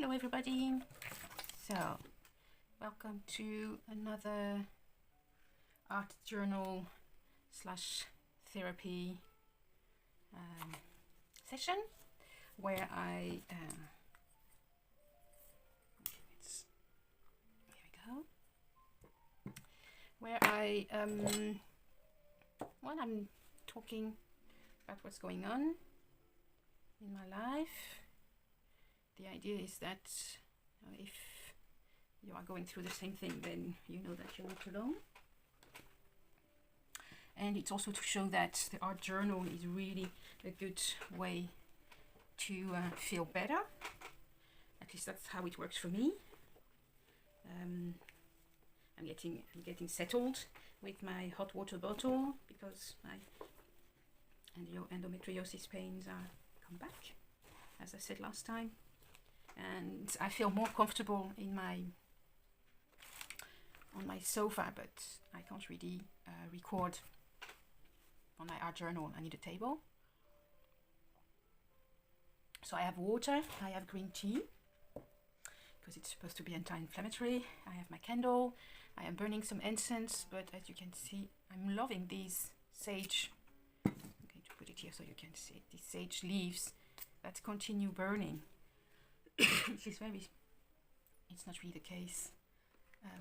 Hello everybody. So, welcome to another art journal slash therapy session where I I'm talking about what's going on in my life. The idea is that if you are going through the same thing, then you know that you're not alone. And it's also to show that the art journal is really a good way to feel better. At least that's how it works for me. I'm getting settled with my hot water bottle because my endometriosis pains are come back, as I said last time. And I feel more comfortable in on my sofa, but I can't really record on my art journal. I need a table. So I have water, I have green tea because it's supposed to be anti-inflammatory. I have my candle, I am burning some incense, but as you can see, I'm loving these sage. I'm going to put it here so you can see it. These sage leaves that continue burning. It's not really the case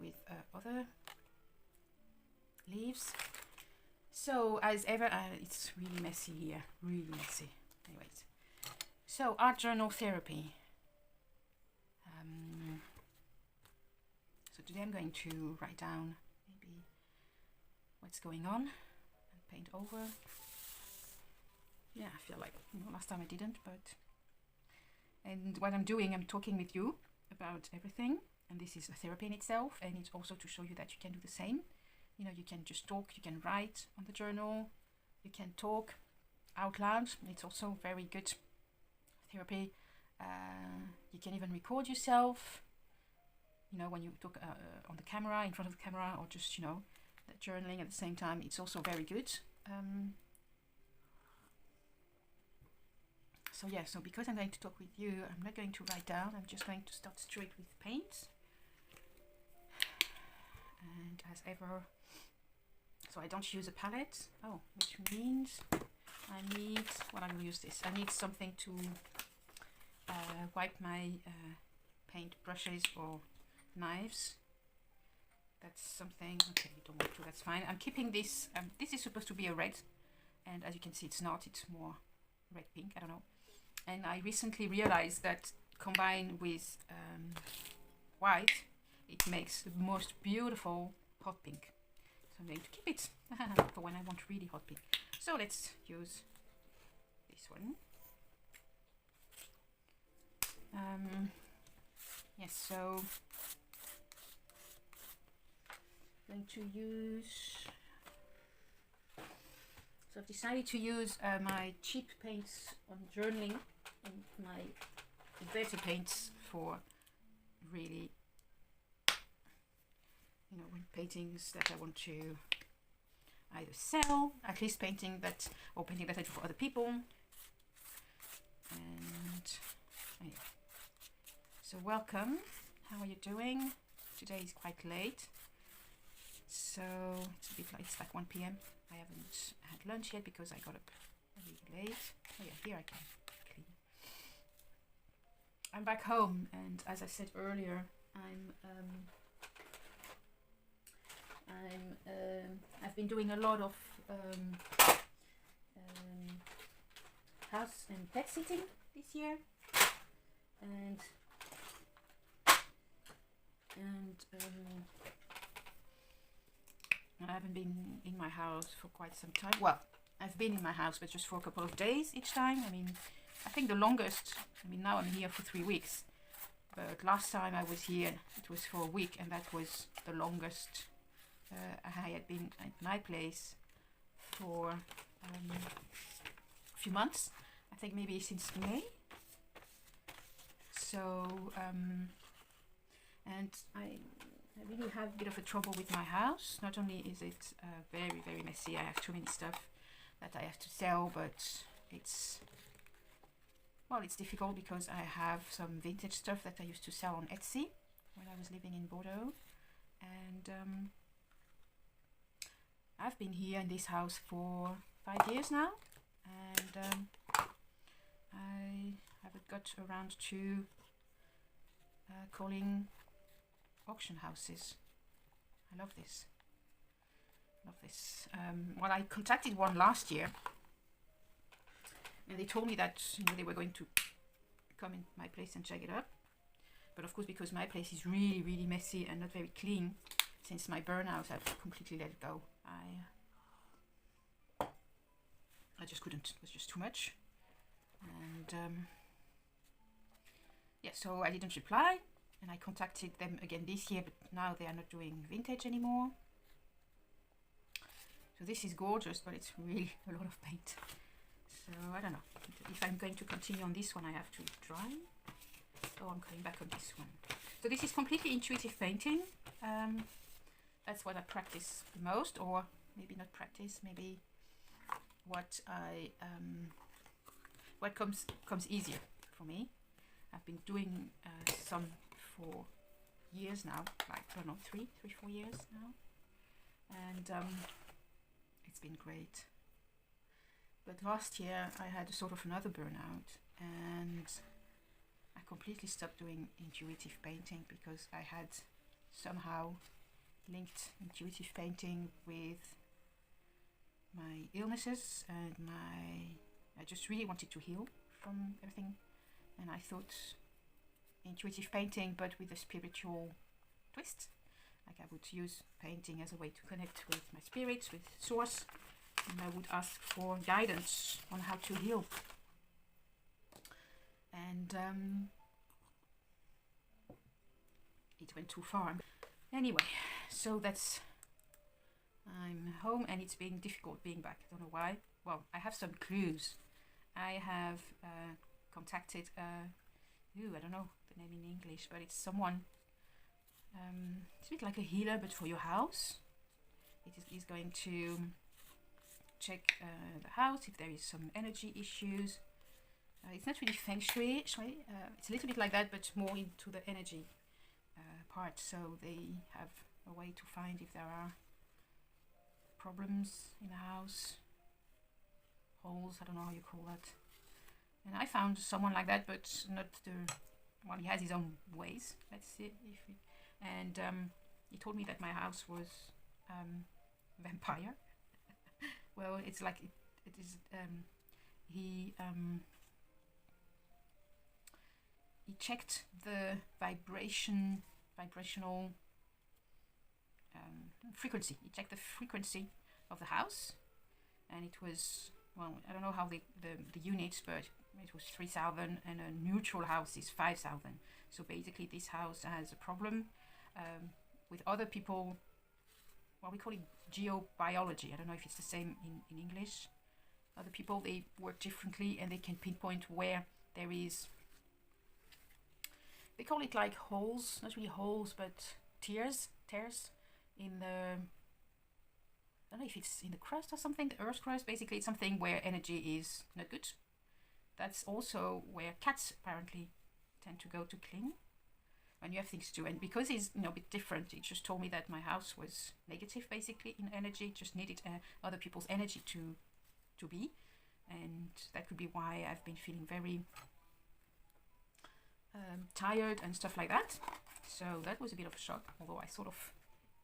with other leaves. So as ever, it's really messy here, really messy. Anyways, so art journal therapy. So today I'm going to write down maybe what's going on and paint over. Yeah, I feel like last time I didn't, but. And what I'm doing, I'm talking with you about everything, and this is a therapy in itself, and it's also to show you that you can do the same. You know, you can just talk, you can write on the journal, you can talk out loud. It's also very good therapy. You can even record yourself, when you talk on the camera, in front of the camera, or just, the journaling at the same time. It's also very good. So yeah, so because I'm going to talk with you, I'm not going to write down, I'm just going to start straight with paint. And as ever, so I don't use a palette, which means I will use this. I need something to wipe my paint brushes or knives. That's something, okay, you don't want to, that's fine. I'm keeping this, this is supposed to be a red, and as you can see it's not, it's more red pink, I don't know. And I recently realized that combined with white, it makes the most beautiful hot pink. So I'm going to keep it for when I want really hot pink. So let's use this one. Yes, so I'm going to use. So I've decided to use my cheap paints on journaling and my better paints for really, paintings that I want to either sell, at least painting that I do for other people. And yeah. So welcome. How are you doing? Today is quite late. So it's a bit like, it's like 1 p.m. I haven't had lunch yet because I got up really late. Oh yeah, here I can clean. I'm back home, and as I said earlier, I've been doing a lot of house and pet sitting this year, and I haven't been in my house for quite some time. Well, I've been in my house, but just for a couple of days each time. I think the longest, now I'm here for 3 weeks. But last time I was here, it was for a week, and that was the longest I had been at my place for a few months. I think maybe since May. So, and I really have a bit of a trouble with my house. Not only is it very, very messy, I have too many stuff that I have to sell, but it's well, it's difficult because I have some vintage stuff that I used to sell on Etsy when I was living in Bordeaux, and I've been here in this house for 5 years now, and I haven't got around to calling auction houses. I love this. Well, I contacted one last year, and they told me that they were going to come in my place and check it up. But of course, because my place is really, really messy and not very clean, since my burnout, I've completely let it go. I just couldn't. It was just too much. And yeah, so I didn't reply, and I contacted them again this year, but now they are not doing vintage anymore. So this is gorgeous, but it's really a lot of paint. So I don't know. If I'm going to continue on this one, I have to dry. Oh, I'm coming back on this one. So this is completely intuitive painting. That's what I practice the most, or maybe not practice, maybe what I what comes easier for me. I've been doing some for years now, like I don't know, 4 years now, and it's been great. But last year I had a sort of another burnout, and I completely stopped doing intuitive painting because I had somehow linked intuitive painting with my illnesses, and I just really wanted to heal from everything, and I thought intuitive painting but with a spiritual twist. Like I would use painting as a way to connect with my spirits, with source, and I would ask for guidance on how to heal. And it went too far. Anyway, so that's, I'm home, and it's been difficult being back. I don't know why. Well, I have some clues. I have contacted, I don't know the name in English, but it's someone, it's a bit like a healer, but for your house. It is going to check the house if there is some energy issues. It's not really feng shui, it's a little bit like that, but more into the energy part. So they have a way to find if there are problems in the house, holes, I don't know how you call that. And I found someone like that, but not the, well, he has his own ways, let's see if it, and he told me that my house was vampire. Well, it's like it is, he checked the vibrational frequency. He checked the frequency of the house, and it was, well, I don't know how the units, but it was 3,000, and a neutral house is 5,000. So basically this house has a problem with other people. Well, we call it geobiology. I don't know if it's the same in English. Other people, they work differently, and they can pinpoint where there is, they call it like holes, not really holes, but tears in the, I don't know if it's in the crust or something, the earth crust. Basically it's something where energy is not good. That's also where cats apparently tend to go to clean when you have things to do. And because it's, a bit different, it just told me that my house was negative basically in energy, just needed other people's energy to be, and that could be why I've been feeling very tired and stuff like that. So that was a bit of a shock, although I sort of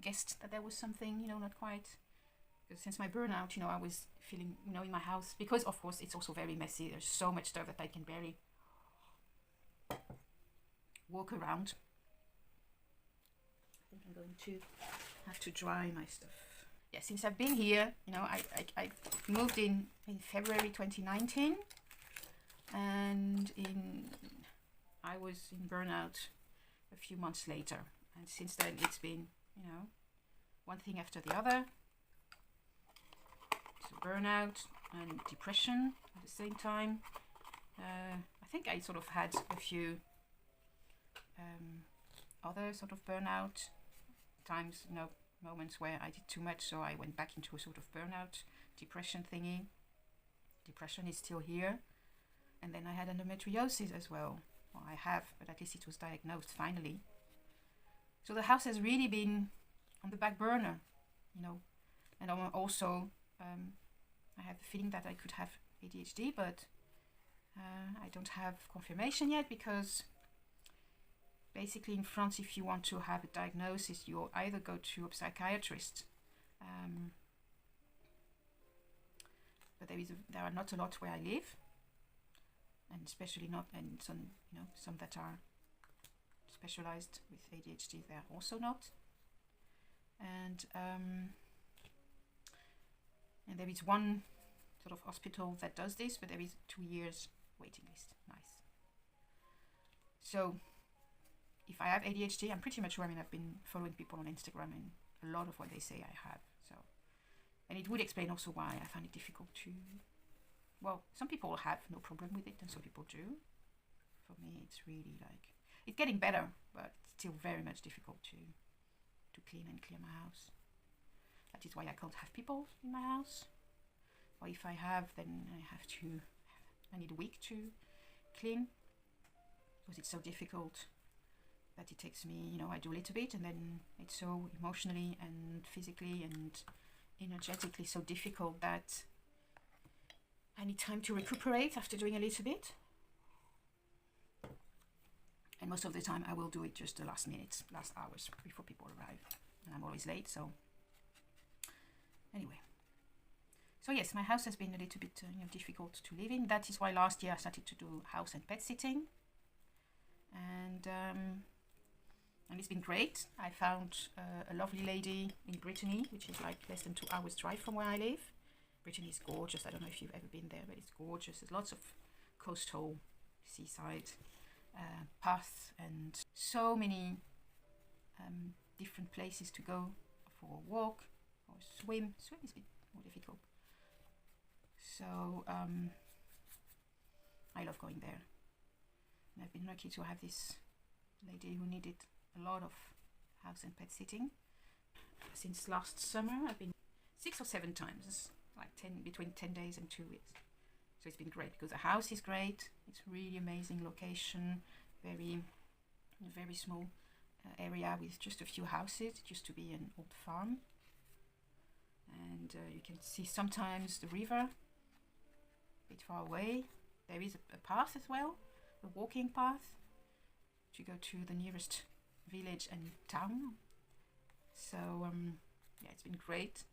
guessed that there was something, not quite, because since my burnout, I was feeling, in my house, because of course it's also very messy. There's so much stuff that I can barely walk around. I think I'm going to have to dry my stuff. Yeah, since I've been here, I moved in February 2019, and I was in burnout a few months later, and since then it's been, one thing after the other. So burnout and depression at the same time. I think I sort of had a few other sort of burnout times, moments where I did too much, so I went back into a sort of burnout depression thingy. Depression is still here. And then I had endometriosis as well. Well, I have, but at least it was diagnosed finally. So the house has really been on the back burner, you know. And also, I have the feeling that I could have ADHD, but I don't have confirmation yet, because basically in France, if you want to have a diagnosis, you either go to a psychiatrist, but there are not a lot where I live, and especially not, and some, you know, some that are specialized with ADHD, they're also not. And there is one sort of hospital that does this, but there is 2 years waiting list. Nice. So if I have ADHD, I'm pretty much sure. I mean, I've been following people on Instagram, and a lot of what they say I have. So, and it would explain also why I find it difficult to. Well, some people have no problem with it, and some people do. For me, it's really like it's getting better, but still very much difficult to clean and clear my house. That is why I can't have people in my house. Or if I have, then I need a week to clean, because it's so difficult that it takes me, you know, I do a little bit, and then it's so emotionally and physically and energetically so difficult that I need time to recuperate after doing a little bit. And most of the time I will do it just the last minutes, last hours before people arrive. And I'm always late, so anyway. So yes, my house has been a little bit difficult to live in. That is why last year I started to do house and pet sitting. And it's been great. I found a lovely lady in Brittany, which is like less than 2 hours drive from where I live. Brittany is gorgeous. I don't know if you've ever been there, but it's gorgeous. There's lots of coastal, seaside paths, and so many different places to go for a walk or swim. Swim is a bit more difficult. So I love going there. And I've been lucky to have this lady who needed a lot of house and pet sitting. Since last summer, I've been 6 or 7 times, like between 10 days and 2 weeks. So it's been great, because the house is great. It's really amazing location, very small area with just a few houses. It used to be an old farm. And you can see sometimes the river a bit far away. There is a path as well, a walking path to go to the nearest village and town. So yeah, it's been great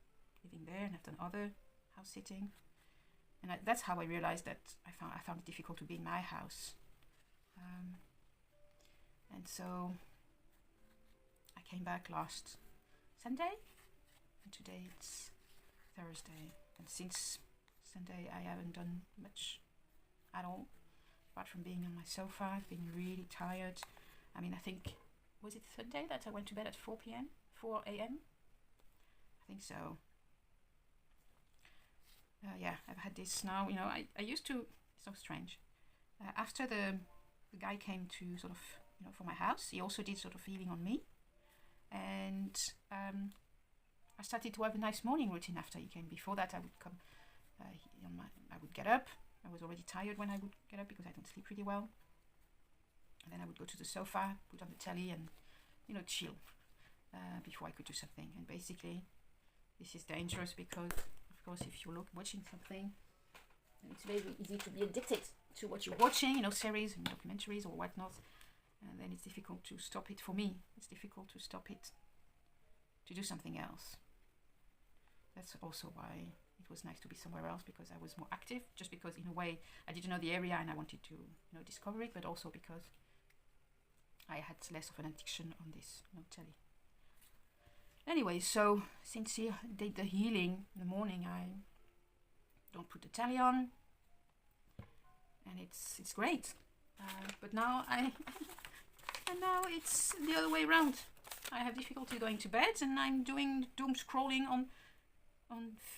living there, and I've done other house sitting. And that's how I realized that I found it difficult to be in my house. And so I came back last Sunday, and today it's Thursday. And since Sunday I haven't done much at all, apart from being on my sofa. I've been really tired. I mean, I think, was it Sunday that I went to bed at 4 a.m? I think so. Yeah, I've had this now, you know, I used to, it's so strange. After the guy came to sort of, you know, for my house, he also did sort of healing on me. And I started to have a nice morning routine after he came. Before that, I would come, I would get up. I was already tired when I would get up because I don't sleep really well. And then I would go to the sofa, put on the telly, and, you know, chill before I could do something. And basically, this is dangerous because, of course, if you're watching something, it's very easy to be addicted to what you're watching, you know, series and documentaries or whatnot. And then it's difficult to stop it. For me, it's difficult to stop it to do something else. That's also why it was nice to be somewhere else, because I was more active, just because in a way I didn't know the area and I wanted to, you know, discover it, but also because I had less of an addiction on this, you know, telly. Anyway, so since he did the healing in the morning, I don't put the telly on, and it's great. But now and now it's the other way around. I have difficulty going to bed, and I'm doing doom scrolling on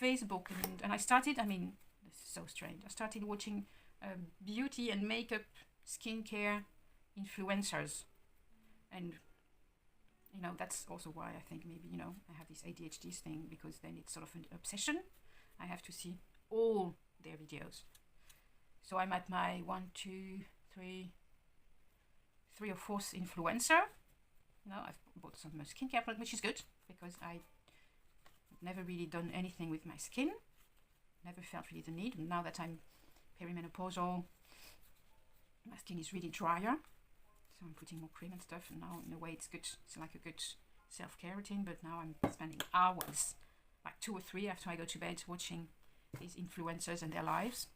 Facebook, and I started, I mean, this is so strange. I started watching beauty and makeup, skincare influencers, and you know, that's also why I think maybe, you know, I have this ADHD thing, because then it's sort of an obsession. I have to see all their videos. So I'm at my 3 or 4th influencer. You know, I've bought some skincare product, which is good because I never really done anything with my skin. Never felt really the need. Now that I'm perimenopausal, my skin is really drier. So I'm putting more cream and stuff, and now in a way it's good. It's like a good self-care routine, but now I'm spending hours, like 2 or 3 after I go to bed, watching these influencers and their lives.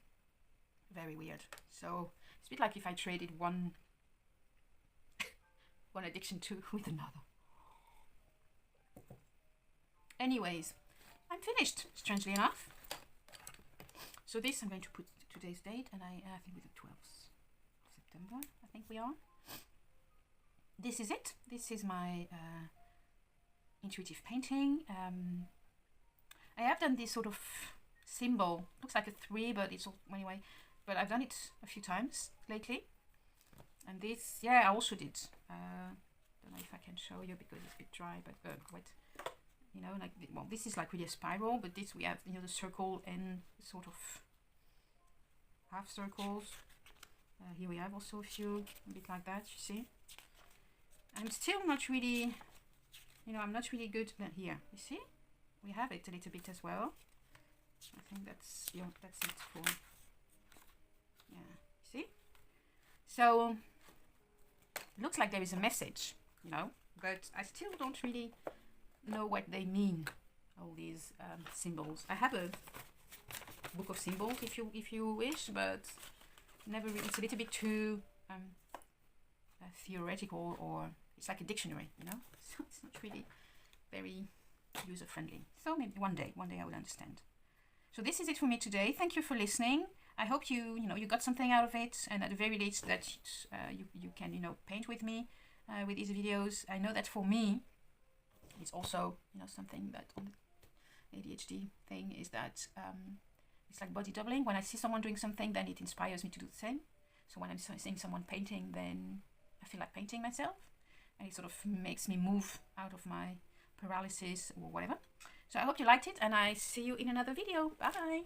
Very weird. So it's a bit like if I traded one addiction with another. Anyways, I'm finished, strangely enough. So this I'm going to put today's date, and I think with the 12th of September, I think we are. This is it. This is my intuitive painting. I have done this sort of symbol. Looks like a 3, but it's all, anyway. But I've done it a few times lately. And this, yeah, I also did. Don't know if I can show you because it's a bit dry, but wet. You know, like, well, this is like really a spiral, but this we have, you know, the circle and sort of half circles. Here we have also a few, a bit like that, you see. I'm still not really, you know, I'm not really good here. You see, we have it a little bit as well. I think that's, yeah, that's it for, yeah, see. So it looks like there is a message, you know, but I still don't really know what they mean. All these symbols. I have a book of symbols if you wish, but never really. It's a little bit too theoretical, or it's like a dictionary, you know. So it's not really very user friendly. So maybe one day I will understand. So this is it for me today. Thank you for listening. I hope you got something out of it, and at the very least that you can, you know, paint with me with these videos. I know that for me, it's also, you know, something that on the ADHD thing is that it's like body doubling. When I see someone doing something, then it inspires me to do the same. So when I'm seeing someone painting, then I feel like painting myself, and it sort of makes me move out of my paralysis or whatever. So I hope you liked it, and I see you in another video. Bye.